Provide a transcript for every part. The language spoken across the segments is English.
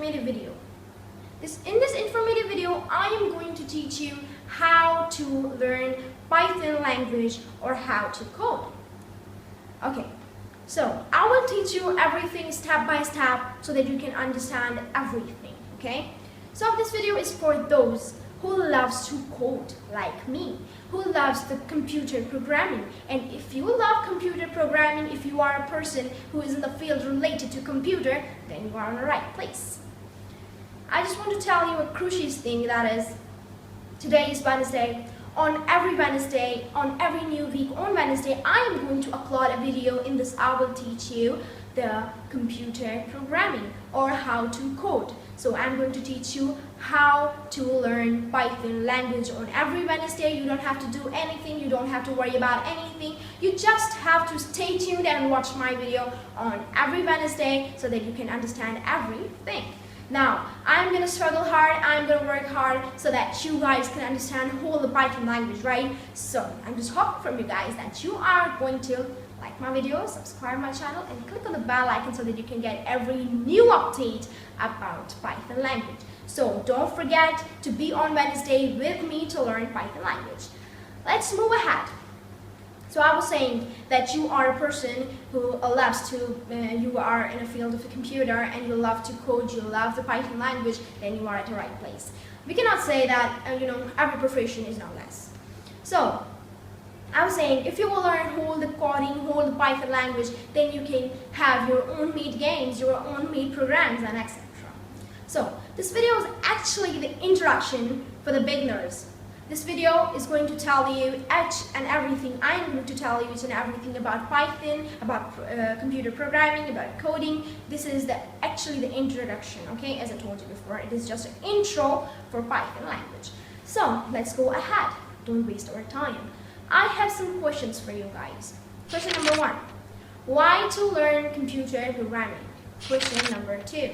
informative video. In this informative video, I am going to teach you how to learn Python language or how to code. Okay, so I will teach you everything step by step so that you can understand everything, okay? So this video is for those who loves to code like me, who loves the computer programming. And if you love computer programming, if you are a person who is in the field related to computer, then you are in the right place. I just want to tell you a crucial thing, that is, today is Wednesday. On every Wednesday, on every new week on Wednesday, I am going to upload a video. In this, I will teach you the computer programming or how to code. So I'm going to teach you how to learn Python language on every Wednesday. You don't have to do anything, you don't have to worry about anything. You just have to stay tuned and watch my video on every Wednesday so that you can understand everything. Now, I'm going to struggle hard, I'm going to work hard so that you guys can understand whole the Python language, right? So, I'm just hoping from you guys that you are going to like my video, subscribe my channel, and click on the bell icon so that you can get every new update about Python language. So, don't forget to be on Wednesday with me to learn Python language. Let's move ahead. So I was saying that you are a person who loves to, you are in a field of a computer and you love to code, you love the Python language, then you are at the right place. We cannot say that, every profession is not less. So, I was saying, if you will learn whole the coding, whole the Python language, then you can have your own made games, your own made programs, and etc. So, this video is actually the introduction for the beginners. This video is going to tell you each and everything. I am going to tell you each and everything about Python, about computer programming, about coding. This is actually the introduction, okay? As I told you before, it is just an intro for Python language. So, let's go ahead. Don't waste our time. I have some questions for you guys. Question number 1. Why to learn computer programming? Question number 2.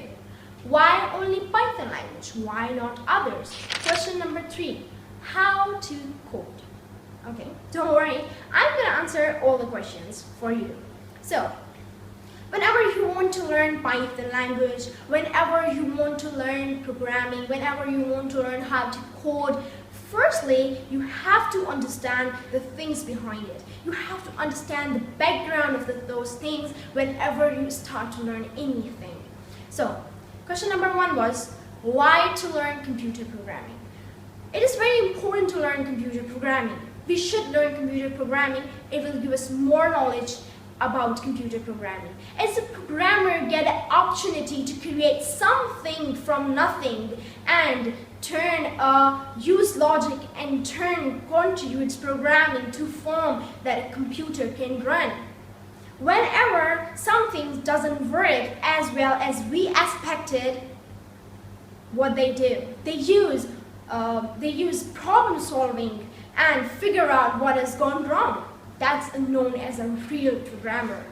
Why only Python language? Why not others? Question number 3. How to code? Okay, don't worry, I'm going to answer all the questions for you. So, whenever you want to learn Python language, whenever you want to learn programming, whenever you want to learn how to code, firstly, you have to understand the things behind it. You have to understand the background of those things whenever you start to learn anything. So, question number 1 was, why to learn computer programming? It is very important to learn computer programming. We should learn computer programming. It will give us more knowledge about computer programming. As a programmer, get an opportunity to create something from nothing and use logic and turn contributes programming to form that a computer can run. Whenever something doesn't work as well as we expected, what they do? They use problem solving and figure out what has gone wrong. That's known as a real programmer.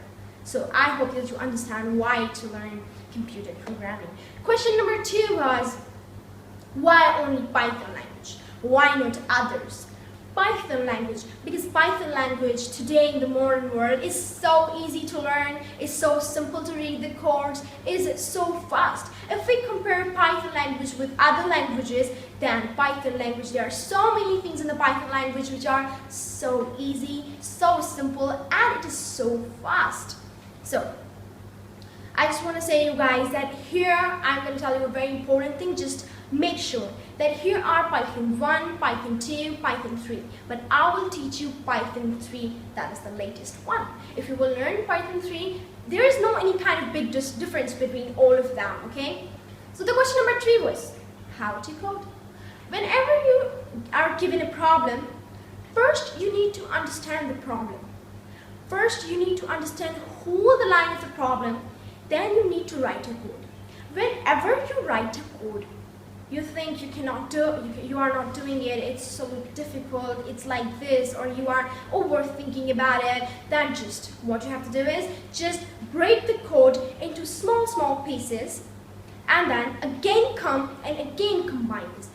So I hope that you understand why to learn computer programming. Question number 2 was, why only Python language? Why not others? Python language, because Python language today in the modern world is so easy to learn, is so simple to read the codes, is so fast. If we compare Python language with other languages, then Python language, there are so many things in the Python language which are so easy, so simple, and it is so fast. So, I just want to say to you guys that here I'm going to tell you a very important thing. Just make sure that here are Python 1, Python 2, Python 3. But I will teach you Python 3, that is the latest one. If you will learn Python 3, there is no any kind of big difference between all of them, okay? So the question number 3 was, how to code? Whenever you are given a problem, first you need to understand the problem. First you need to understand whole the line of the problem, then you need to write a code. Whenever you write a code, you think you cannot do, you are not doing it, it's so difficult, it's like this, or you are overthinking about it, then just what you have to do is just break the code into small pieces and then again come and again combine this.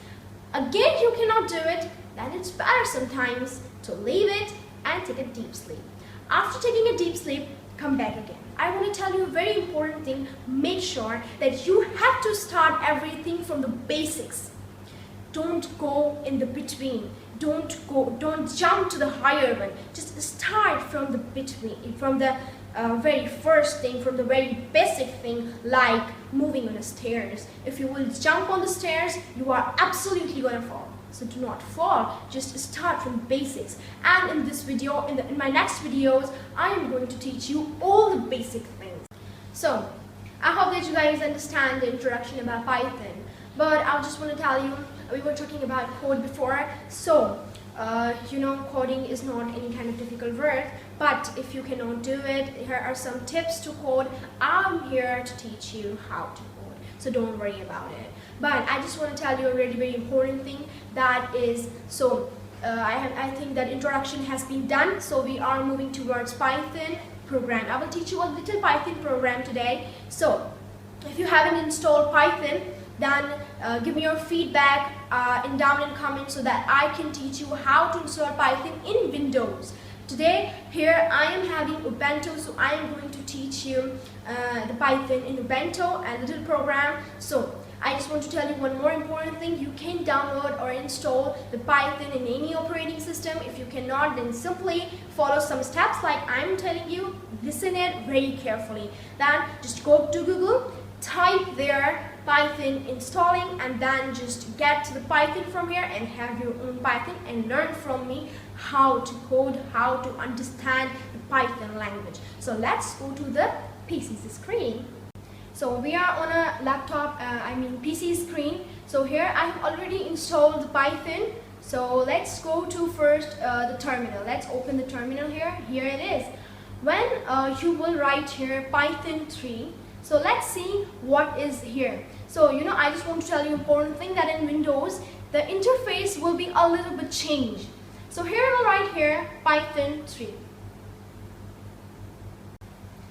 Again you cannot do it, then it's better sometimes to leave it and take a deep sleep. After taking a deep sleep, come back again. I want to tell you a very important thing. Make sure that you have to start everything from the basics. Don't go in the between. Don't jump to the higher one. Just start from the between, from the very first thing, from the very basic thing, like moving on the stairs. If you will jump on the stairs, you are absolutely going to fall. So do not fall, just start from basics. And in this video, in my next videos, I am going to teach you all the basic things. So I hope that you guys understand the introduction about Python. But I just want to tell you, we were talking about code before. So coding is not any kind of difficult work, but if you cannot do it, here are some tips to code. I'm here to teach you how to code, so don't worry about it. But I just want to tell you a really very important thing, that is, I think that introduction has been done, so we are moving towards Python program. I will teach you a little Python program today. So if you haven't installed Python, then give me your feedback down in comments so that I can teach you how to install Python in Windows. Today here I am having Ubuntu, so I am going to teach you the Python in Ubuntu and little program. So I just want to tell you one more important thing. You can download or install the Python in any operating system. If you cannot, then simply follow some steps like I'm telling you. Listen it very carefully. Then just go to Google, type there Python installing, and then just get to the Python from here and have your own Python and learn from me how to code, how to understand the Python language. So let's go to the PC screen. So we are on a laptop, PC screen. So here I have already installed the Python. So let's go to first the terminal. Let's open the terminal here. Here it is. When you will write here Python 3. So let's see what is here. So I just want to tell you an important thing, that in Windows the interface will be a little bit changed. So here I will write here Python 3.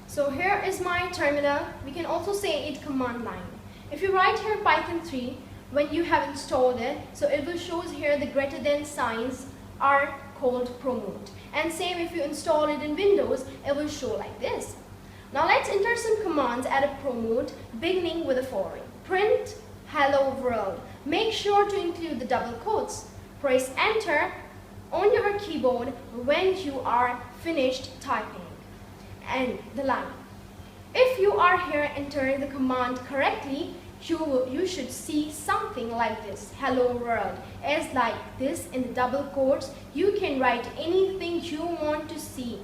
So here is my terminal. We can also say it command line. If you write here Python 3, when you have installed it, so it will show here the greater than signs are called promote. And same if you install it in Windows, it will show like this. Now let's enter some commands at a promote, beginning with the following. Print hello world. Make sure to include the double quotes. Press enter on your keyboard when you are finished typing. And the line. If you are here entering the command correctly, you should see something like this. Hello world. As like this in the double quotes, you can write anything you want to see.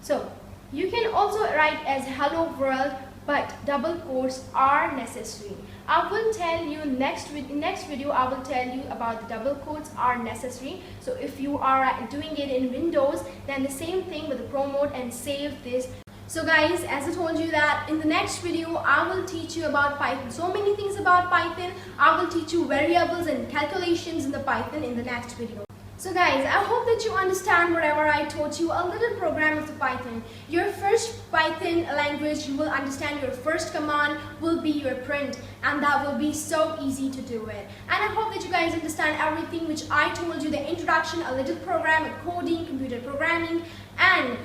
So you can also write as hello world, but double quotes are necessary. I will tell you next video I will tell you about the double quotes are necessary. So if you are doing it in Windows, then the same thing with the promote and save this. So guys, as I told you that in the next video I will teach you about Python. So many things about Python. I will teach you variables and calculations in the Python in the next video. So guys, I hope that you understand whatever I taught you, a little program of the Python. Your first Python language, you will understand your first command will be your print, and that will be so easy to do it. And I hope that you guys understand everything which I told you, the introduction, a little program, coding, computer programming, and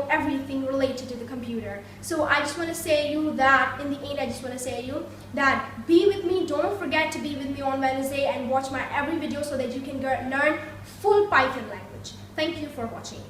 everything related to the computer. So I just want to say you that in the end, I just want to say you that be with me. Don't forget to be with me on Wednesday and watch my every video so that you can learn full Python language. Thank you for watching.